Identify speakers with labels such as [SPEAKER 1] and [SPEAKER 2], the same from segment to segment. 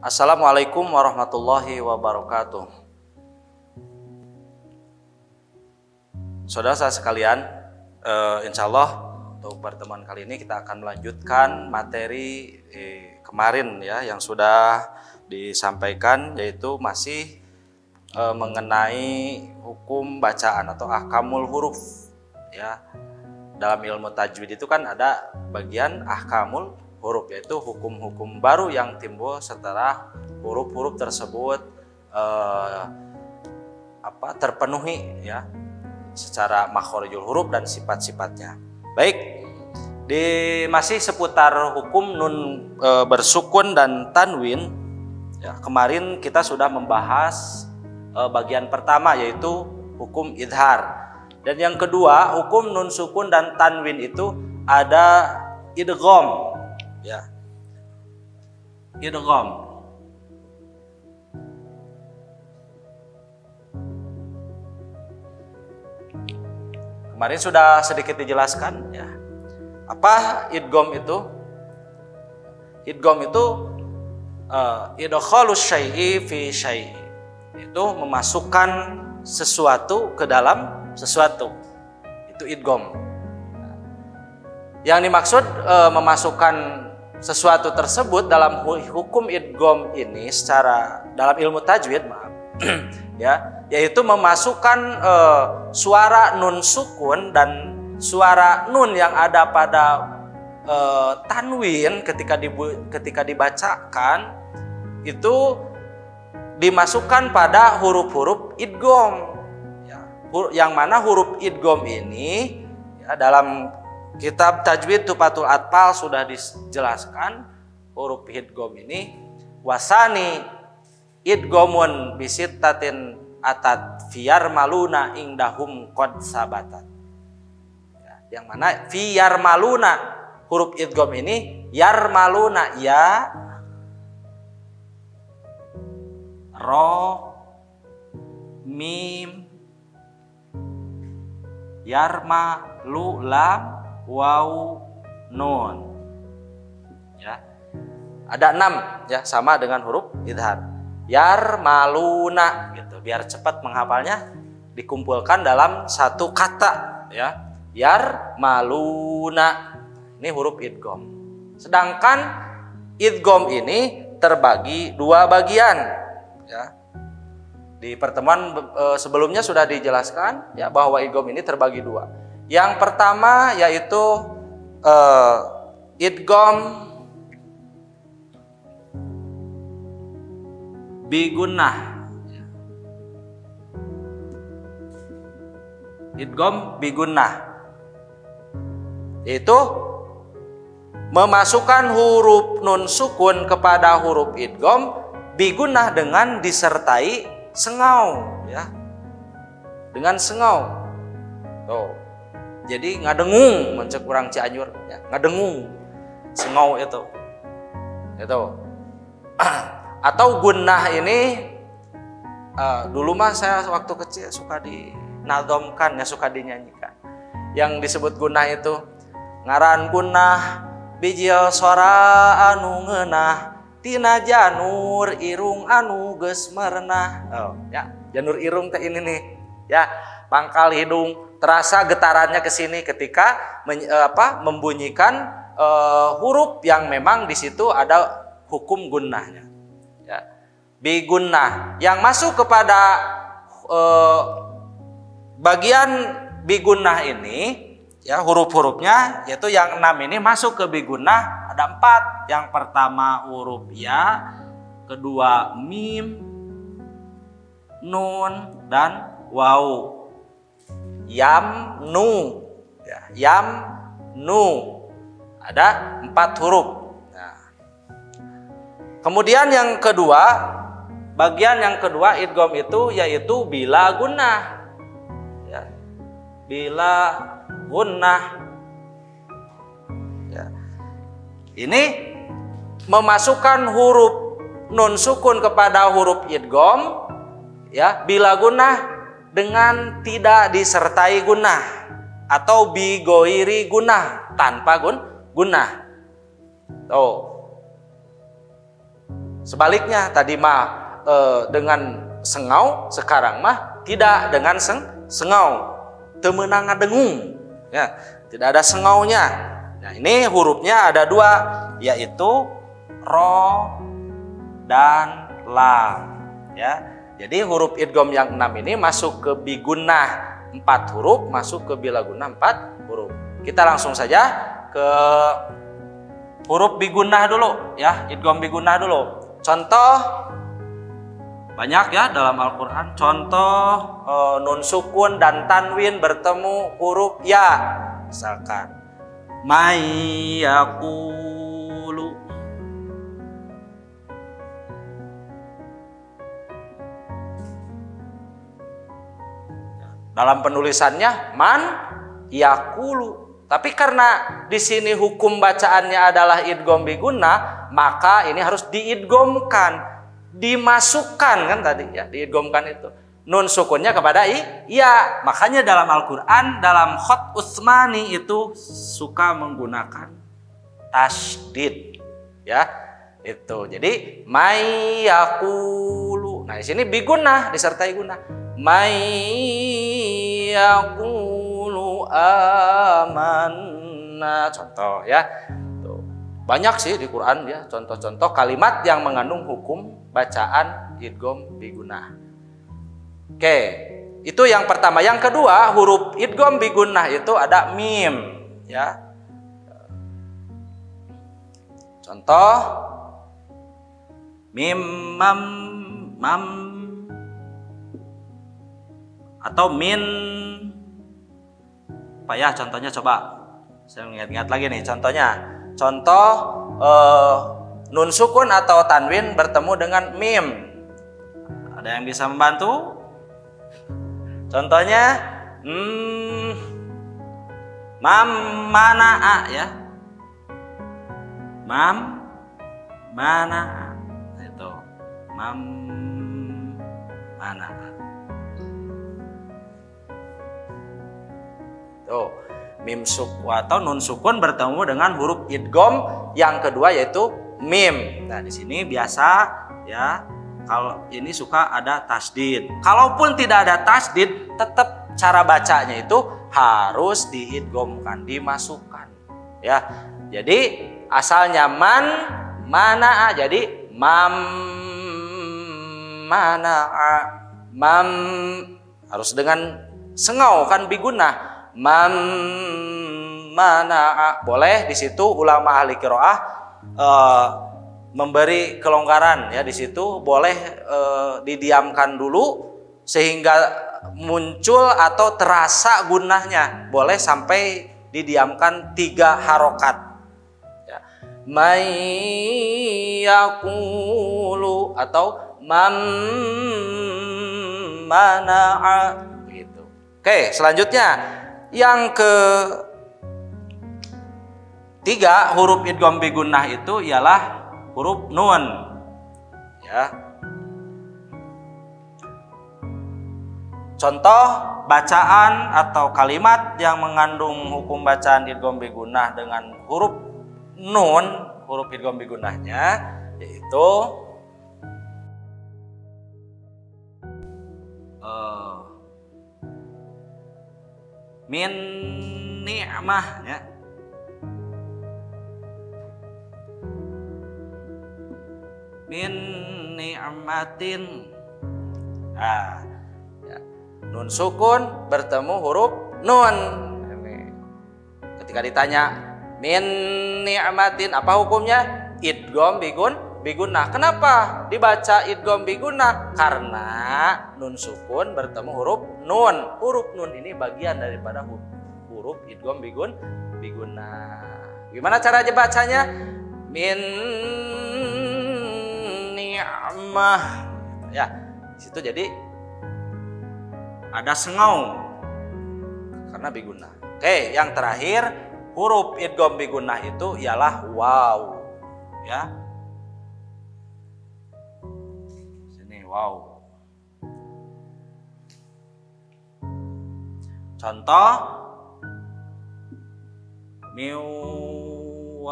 [SPEAKER 1] Assalamualaikum warahmatullahi wabarakatuh. Saudara saya sekalian, insya Allah untuk pertemuan kali ini kita akan melanjutkan materi kemarin ya yang sudah disampaikan, yaitu masih mengenai hukum bacaan atau ahkamul huruf ya. Dalam ilmu tajwid itu kan ada bagian ahkamul huruf, yaitu hukum-hukum baru yang timbul setelah huruf-huruf tersebut terpenuhi ya secara makhorijul huruf dan sifat-sifatnya. Baik, masih seputar hukum nun bersukun dan tanwin ya. Kemarin kita sudah membahas bagian pertama, yaitu hukum idhar. Dan yang kedua, hukum nun sukun dan tanwin itu ada idgham ya. Idgham. Kemarin sudah sedikit dijelaskan ya. Apa idgham itu? Idgham itu idkhalus syai'i fi syai'i. Itu memasukkan sesuatu ke dalam sesuatu. Itu idgham. Yang dimaksud memasukkan sesuatu tersebut dalam hukum idgham ini secara dalam ilmu tajwid, maaf, ya, yaitu memasukkan suara nun sukun dan suara nun yang ada pada tanwin ketika dibacakan itu dimasukkan pada huruf-huruf idgham. Yang mana huruf idgham ini ya, dalam kitab tajwid Tufatul Atfal sudah dijelaskan huruf idgham ini wasani idghamun bisittatin atat fiyar maluna indahum qad sabatat ya, yang mana fiyar maluna huruf idgham ini yar maluna ya ro mim yarma lu lam waw nun ya. Ada 6 ya, sama dengan huruf idhar. Yarmaluna gitu, biar cepat menghafalnya dikumpulkan dalam satu kata ya. Yarmaluna. Ini huruf idgham. Sedangkan idgham ini terbagi 2 bagian ya. Di pertemuan sebelumnya sudah dijelaskan ya bahwa idgham ini terbagi 2. Yang pertama yaitu idgham bigunnah. Idgham bigunnah yaitu memasukkan huruf nun sukun kepada huruf idgham bigunnah dengan disertai sengau ya, dengan sengau. Tuh. Jadi ngadengung mencek kurang Cianjur ya, ngadengung sengau itu. Atau gunnah ini dulu mah saya waktu kecil suka dinadomkan ya, suka dinyanyikan. Yang disebut gunnah itu ngaran gunnah bijil sora anu ngeunah tina janur irung anu geus merenah. Oh, ya, janur irung teh ini nih. Ya, pangkal hidung terasa getarannya ke sini ketika membunyikan huruf yang memang di situ ada hukum gunnahnya. Ya. Bi gunnah yang masuk kepada bagian bi gunnah ini ya, huruf-hurufnya yaitu yang 6 ini masuk ke bi gunnah ada 4. Yang pertama huruf ya, kedua mim, nun dan waw. Yam nu ya, yam nu ada 4 huruf. Nah. Kemudian yang kedua, bagian yang kedua idgham itu yaitu bila gunnah ya, bila gunnah ya. Ini memasukkan huruf nun sukun kepada huruf idgham ya, bila gunnah dengan tidak disertai gunnah atau bigoiri gunnah, tanpa gunnah. Tuh. Sebaliknya tadi mah dengan sengau, sekarang mah tidak dengan sengau. Teu meunang ngadengung. Ya, tidak ada sengaunya. Nah, ini hurufnya ada dua, yaitu ro dan lam. Ya, jadi huruf idgham yang 6 ini masuk ke bigunnah 4 huruf, masuk ke bilagunnah 4 huruf. Kita langsung saja ke huruf bigunnah dulu, ya, idgham bigunnah dulu. Contoh banyak ya dalam Al-Quran. Contoh nun sukun dan tanwin bertemu huruf ya. Misalkan mayyaqulu. Dalam penulisannya man yaqulu. Tapi karena di sini hukum bacaannya adalah idgham bigunnah, maka ini harus diidghamkan, dimasukkan kan tadi ya, diidghamkan itu. Nun sukunnya kepada iya. Makanya dalam Al-Qur'an dalam khat Utsmani itu suka menggunakan tasydid. Ya. Itu. Jadi may yaqulu. Nah, di sini bigunnah disertai gunnah. May yaqulu amanna. Contoh ya. Tuh. Banyak sih di Quran ya contoh-contoh kalimat yang mengandung hukum bacaan idgham bigunnah. Oke, itu yang pertama. Yang kedua, huruf idgham bigunnah itu ada mim ya. Contoh mim mam mam atau min. Apa ya contohnya, coba saya ingat-ingat lagi nih contohnya. Contoh nun sukun atau tanwin bertemu dengan mim. Ada yang bisa membantu? Contohnya mam mana ya. Mam mana itu. Mam mana. Tuh, mim sukun atau nun sukun bertemu dengan huruf idgham yang kedua yaitu mim. Nah, di sini biasa ya, kalau ini suka ada tasdid. Kalaupun tidak ada tasdid, tetap cara bacanya itu harus diidghamkan, dimasukkan. Ya. Jadi asalnya man mana, jadi mam mana, mam harus dengan sengau kan bigunnah. Man mana, boleh di situ ulama ahli qiraah memberi kelonggaran ya, di situ boleh didiamkan dulu sehingga muncul atau terasa gunnahnya, boleh sampai didiamkan 3 harokat ya. May yaqulu atau man mana'a gitu. Oke, selanjutnya yang ketiga huruf idgham bigunnah itu ialah huruf nun ya. Contoh bacaan atau kalimat yang mengandung hukum bacaan idgham bigunnah dengan huruf nun, huruf idgham bigunnahnya yaitu min ni'mah ya. Min ni'matin. Nah, ya. Nun sukun bertemu huruf nun. Ketika ditanya min ni'matin apa hukumnya? Idgham bigunnah. Kenapa dibaca idgham bigunnah? Karena nun sukun bertemu huruf nun. Huruf nun ini bagian daripada huruf idgham bigunnah. Gimana cara bacanya? Min ni'mah. Ya, di situ jadi ada sengau karena bigunnah. Oke, yang terakhir huruf idgham bigunnah itu ialah waw. Ya. Sini waw. Contoh miwaraqati.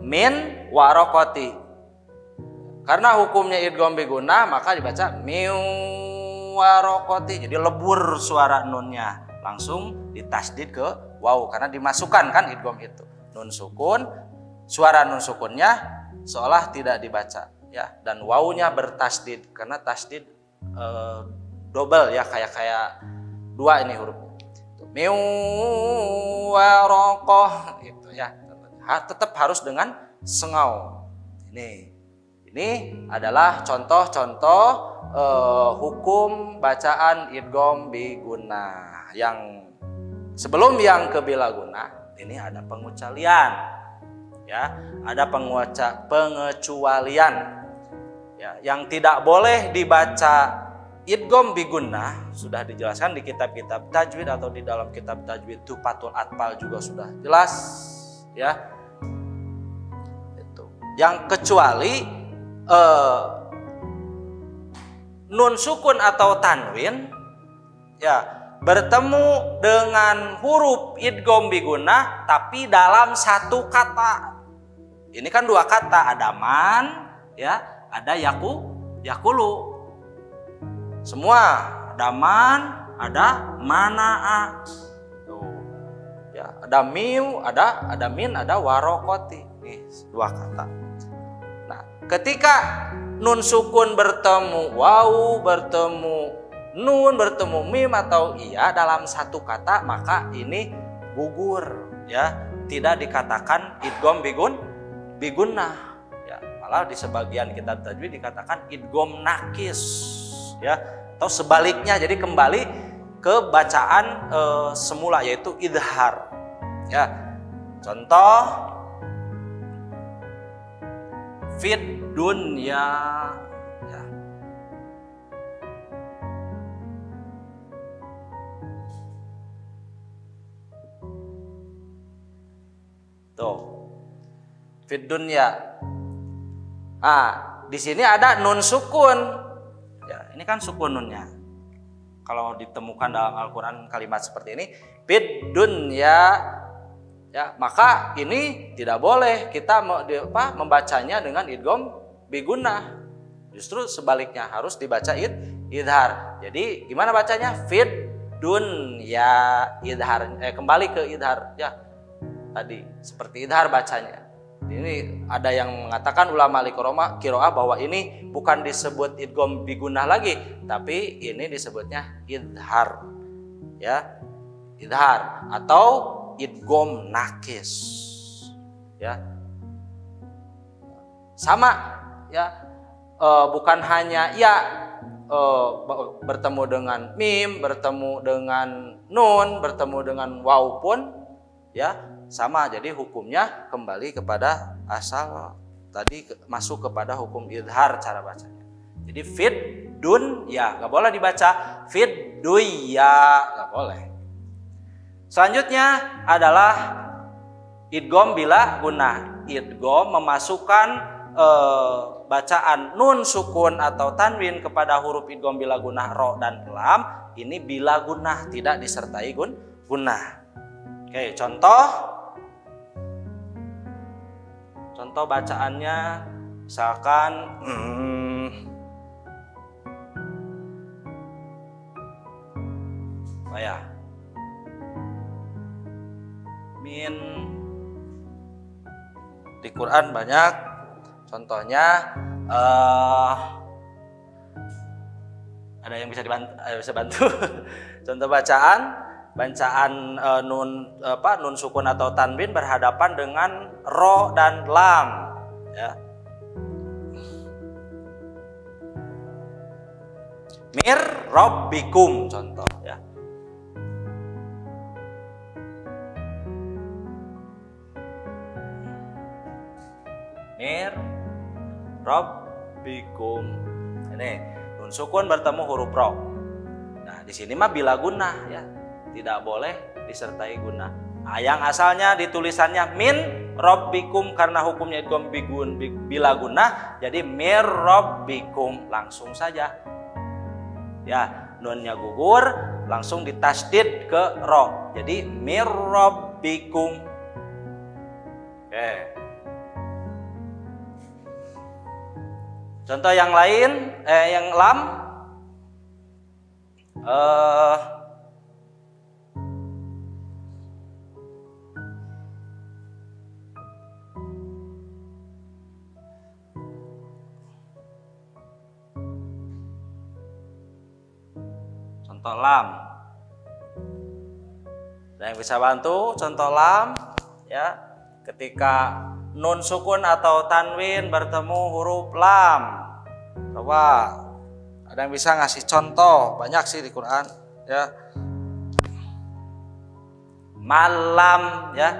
[SPEAKER 1] min warokoti. Karena hukumnya idgham bigunnah maka dibaca min warokoti. Jadi lebur suara nunnya, langsung ditasdid ke waw karena dimasukkan kan idgham itu. Nun sukun, suara nun sukunnya seolah tidak dibaca ya, dan wawunya bertasdid karena tasdid double ya, kayak dua ini hurufnya. Min warokoh gitu ya. Tetap harus dengan sengau. Ini adalah contoh-contoh hukum bacaan idgham bigunnah. Yang sebelum yang ke bila gunnah ini ada pengecualian ya, ada pengecualian ya, yang tidak boleh dibaca idgham bigunnah sudah dijelaskan di kitab-kitab tajwid atau di dalam kitab tajwid Tuhfatul Atfal juga sudah jelas ya. Itu yang kecuali nun sukun atau tanwin ya bertemu dengan huruf idgham bigunnah tapi dalam satu kata. Ini kan dua kata, ada man ya, ada yakulu. Semua ada man, ada manaa. Tuh. Ya, ada miu, ada min, ada warokoti. Nih, dua kata. Nah, ketika nun sukun bertemu wawu, bertemu nun, bertemu mim atau iya dalam satu kata, maka ini gugur ya, tidak dikatakan idgham bigunnah ya, malah di sebagian kitab tajwid dikatakan idgham nakis ya, atau sebaliknya, jadi kembali ke bacaan semula yaitu idhar ya. Contoh fid dunya ya. Tuh. Fid dunya. Di sini ada nun sukun. Ya, ini kan sukun nunnya. Kalau ditemukan dalam Al-Qur'an kalimat seperti ini, fid dunya ya, maka ini tidak boleh kita membacanya dengan idgham bigunnah. Justru sebaliknya harus dibaca idhar. Jadi gimana bacanya? Fid dunya idhar. Kembali ke idhar ya. Tadi seperti idhar bacanya. Ini ada yang mengatakan ulama qiraah bahwa ini bukan disebut idgham bigunnah lagi, tapi ini disebutnya idhar. Ya. Idhar atau idgham nakis. Ya. Sama ya. Bukan hanya ya bertemu dengan mim, bertemu dengan nun, bertemu dengan waw pun ya sama, jadi hukumnya kembali kepada asal tadi, masuk kepada hukum idhar cara bacanya. Jadi fid dun ya nggak boleh dibaca fid duya, nggak boleh. Selanjutnya adalah idgham bila gunnah. Idgham memasukkan bacaan nun sukun atau tanwin kepada huruf idgham bila gunnah ro dan lam. Ini bila gunnah, tidak disertai gunnah. Oke, contoh bacaannya misalkan min, di Quran banyak contohnya. Ada yang bisa bantu contoh bacaan nun sukun atau tanwin berhadapan dengan ro dan lam ya. Mir rabbikum contoh ya. Mir rabbikum. Ini nun sukun bertemu huruf ro. Nah, di sini mah bila gunnah ya. Tidak boleh disertai gunnah. Yang asalnya ditulisannya min rabbikum karena hukumnya idgham bila gunnah, jadi mir rabbikum langsung saja. Ya, nunnya gugur langsung ditasdid ke ro. Jadi mir rabbikum. Oke. Contoh yang lain, yang lam, contoh lam. Ada yang bisa bantu contoh lam ya, ketika nun sukun atau tanwin bertemu huruf lam. Coba ada yang bisa ngasih contoh? Banyak sih di Quran ya. Malam ya.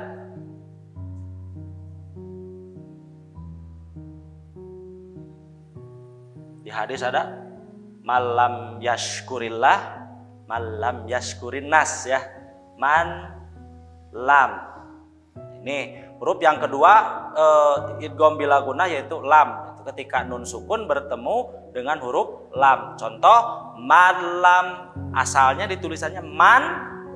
[SPEAKER 1] Di hadis ada malam yashkurillah, malam yashkurin nas ya. Man lam. Ini huruf yang kedua idgham bila gunnah yaitu lam. Itu ketika nun sukun bertemu dengan huruf lam. Contoh malam, asalnya ditulisannya man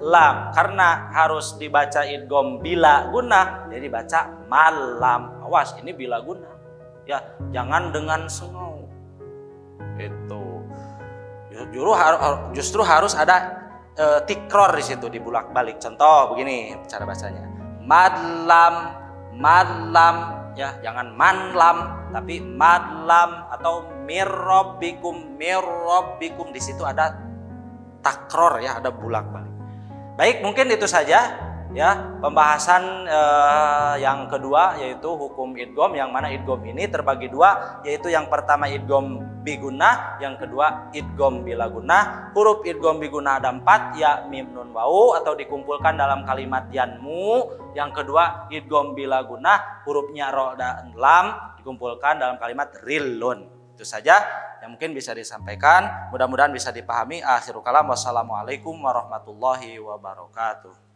[SPEAKER 1] lam, karena harus dibaca idgham bila gunnah jadi dibaca malam. Awas, ini bila gunnah ya, jangan dengan sengau. Itu justru harus ada tikror di situ, dibulak-balik. Contoh begini cara bacanya. Madlam, madlam ya, jangan manlam tapi madlam, atau mirrabbikum, mirrabbikum. Di situ ada takror ya, ada bulak-balik. Baik, mungkin itu saja ya pembahasan yang kedua, yaitu hukum idgham, yang mana idgham ini terbagi dua, yaitu yang pertama idgham bigunnah, yang kedua idgham bila gunnah. Huruf idgham bigunnah ada 4, ya, mim, nun, wau, atau dikumpulkan dalam kalimat yanmu. Yang kedua idgham bila gunnah, hurufnya ro dan lam dikumpulkan dalam kalimat rilun. Itu saja yang mungkin bisa disampaikan, mudah-mudahan bisa dipahami. Akhirul kalam, wassalamualaikum warahmatullahi wabarakatuh.